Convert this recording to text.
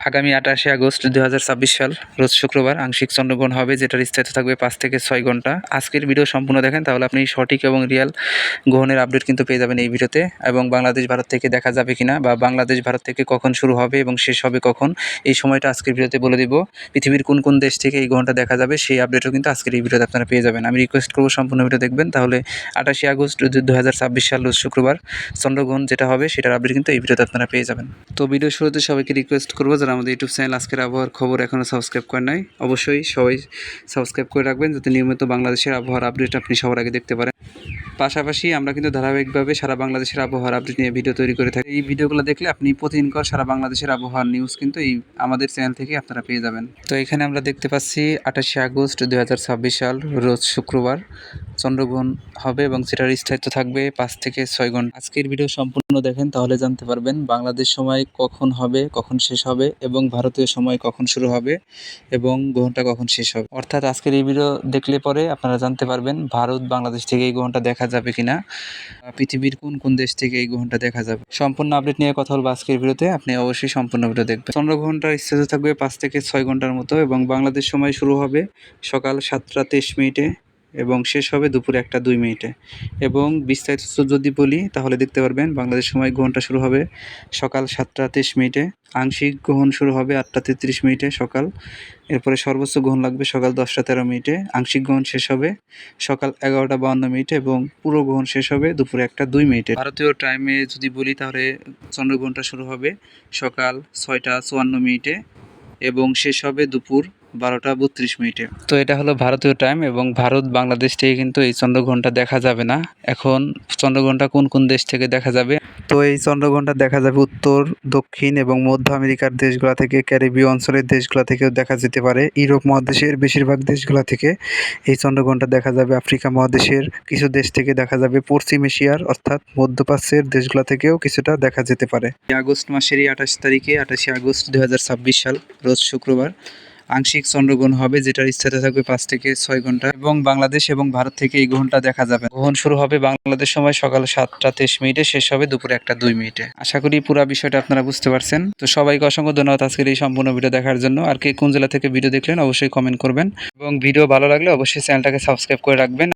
আগামী 28 আগস্ট 2026 সাল রোজ শুক্রবার আংশিক চন্দ্রগ্রহণ হবে, যেটার স্থায়িত্ব থাকবে 5 থেকে 6 ঘন্টা। আজকের ভিডিও সম্পূর্ণ দেখেন, তাহলে আপনি সঠিক এবং রিয়াল গ্রহণের আপডেট কিন্তু পেয়ে যাবেন এই ভিডিওতে। এবং বাংলাদেশ ভারত থেকে দেখা যাবে কিনা, বা বাংলাদেশ ভারত থেকে কখন শুরু হবে এবং শেষ হবে কখন, এই সময়টা আজকের ভিডিওতে বলে দিব। পৃথিবীর কোন কোন দেশ থেকে এই গ্রহণটা দেখা যাবে সেই আপডেটও কিন্তু আজকের এই ভিডিওতে আপনারা পেয়ে যাবেন। আমি রিকোয়েস্ট করবো সম্পূর্ণ ভিডিও দেখবেন, তাহলে 28 আগস্ট 2026 সাল রোজ শুক্রবার চন্দ্রগ্রহণ যেটা হবে সেটার আপডেট কিন্তু এই ভিডিওতে আপনারা পেয়ে যাবেন। তো ভিডিও শুরুতে সবাইকে রিকোয়েস্ট করবো, যারা আমাদের ইউটিউব চ্যানেল আজকের আবহাওয়ার খবর এখনও সাবস্ক্রাইব করেন নাই, অবশ্যই সবাই সাবস্ক্রাইব করে রাখবেন, যাতে নিয়মিত বাংলাদেশের আবহাওয়ার আপডেট আপনি সবার আগে দেখতে পারেন। পাশাপাশি আমরা কিন্তু ধারাবাহিকভাবে সারা বাংলাদেশের আবহাওয়ার আপডেট নিয়ে ভিডিও তৈরি করে থাকি। এই ভিডিওগুলো দেখলে আপনি প্রতিদিনকার সারা বাংলাদেশের আবহাওয়ার নিউজ কিন্তু এই আমাদের চ্যানেল থেকে আপনারা পেয়ে যাবেন। তো এখানে আমরা দেখতে পাচ্ছি 28 আগস্ট 2026 সাল রোজ শুক্রবার চন্দ্রগ্রহণ হবে এবং সেটার স্থায়িত্ব থাকবে 5 থেকে 6 ঘন্টা। আজকের ভিডিও সম্পূর্ণ দেখেন, তাহলে জানতে পারবেন বাংলাদেশ সময় কখন হবে, কখন শেষ হবে, এবং ভারতীয় সময় কখন শুরু হবে এবং গ্রহণটা কখন শেষ হবে। অর্থাৎ আজকের এই ভিডিও দেখলে পরে আপনারা জানতে পারবেন ভারত বাংলাদেশ থেকে এই গ্রহণটা দেখা যাবে কিনা, পৃথিবীর কোন কোন দেশ থেকে এই গ্রহণটা দেখা যাবে। সম্পূর্ণ আপডেট নিয়ে কথা বলবো আজকের ভিডিওতে, আপনি অবশ্যই সম্পূর্ণ ভিডিও দেখবেন। চন্দ্রগ্রহণটার স্থায়িত্ব থাকবে 5 থেকে 6 ঘন্টার মতো, এবং বাংলাদেশ সময় শুরু হবে সকাল 7টা 23 মিনিটে এবং শেষ হবে দুপুর 1টা 2 মিনিটে। এবং বিস্তারিত যদি বলি তাহলে দেখতে পারবেন বাংলাদেশ সময় গ্রহণটা শুরু হবে সকাল 7টা 23 মিনিটে, আংশিক গ্রহণ শুরু হবে 8টা 33 মিনিটে সকাল, এরপরে সর্বোচ্চ গ্রহণ লাগবে সকাল 10টা 13 মিনিটে, আংশিক গ্রহণ শেষ হবে সকাল 11টা 52 মিনিটে এবং পুরো গ্রহণ শেষ হবে দুপুর 1টা 2 মিনিটে। ভারতীয় টাইমে যদি বলি তাহলে চন্দ্রগ্রহণটা শুরু হবে সকাল 6টা 54 মিনিটে এবং শেষ হবে দুপুর 12টা 32 মিনিটে। তো এটা হলো ভারতীয় টাইম, এবং ভারত বাংলাদেশ থেকে কিন্তু এই চন্দ্রগ্রহণটা দেখা যাবে না। এখন চন্দ্রগ্রহণটা কোন কোন দেশ থেকে দেখা যাবে, তো এই চন্দ্রগ্রহণটা দেখা যাবে উত্তর, দক্ষিণ এবং মধ্য আমেরিকার দেশগুলো থেকে, ক্যারিবীয় অঞ্চলের দেশগুলো থেকেও দেখা যেতে পারে। ইউরোপ মহাদেশের বেশিরভাগ দেশগুলো থেকে এই চন্দ্রগ্রহণটা দেখা যাবে। আফ্রিকা মহাদেশের কিছু দেশ থেকে দেখা যাবে। পশ্চিম এশিয়ার অর্থাৎ মধ্যপ্রাচ্যের দেশগুলো থেকেও কিছুটা দেখা যেতে পারে। আগস্ট মাসের 28 তারিখে 28 আগস্ট 2026 সাল রোজ শুক্রবার আংশিক চন্দ্রগ্রহণ হবে, যেটার স্থায়িত্ব থাকবে 5 থেকে 6 ঘন্টা, এবং বাংলাদেশ এবং ভারত থেকে এই গ্রহণটা দেখা যাবে। গ্রহণ শুরু হবে বাংলাদেশ সময় সকাল 7টা 23 মিনিটে, শেষ হবে দুপুর 1টা 2 মিনিটে। আশা করি পুরো বিষয়টা আপনারা বুঝতে পারছেন। তো সবাইকে অসংখ্য ধন্যবাদ আজকের এই সম্পূর্ণ ভিডিও দেখার জন্য। আর কে কোন জেলা থেকে ভিডিও দেখলেন অবশ্যই কমেন্ট করবেন, এবং ভিডিও ভালো লাগলে অবশ্যই চ্যানেলটাকে সাবস্ক্রাইব করে রাখবেন।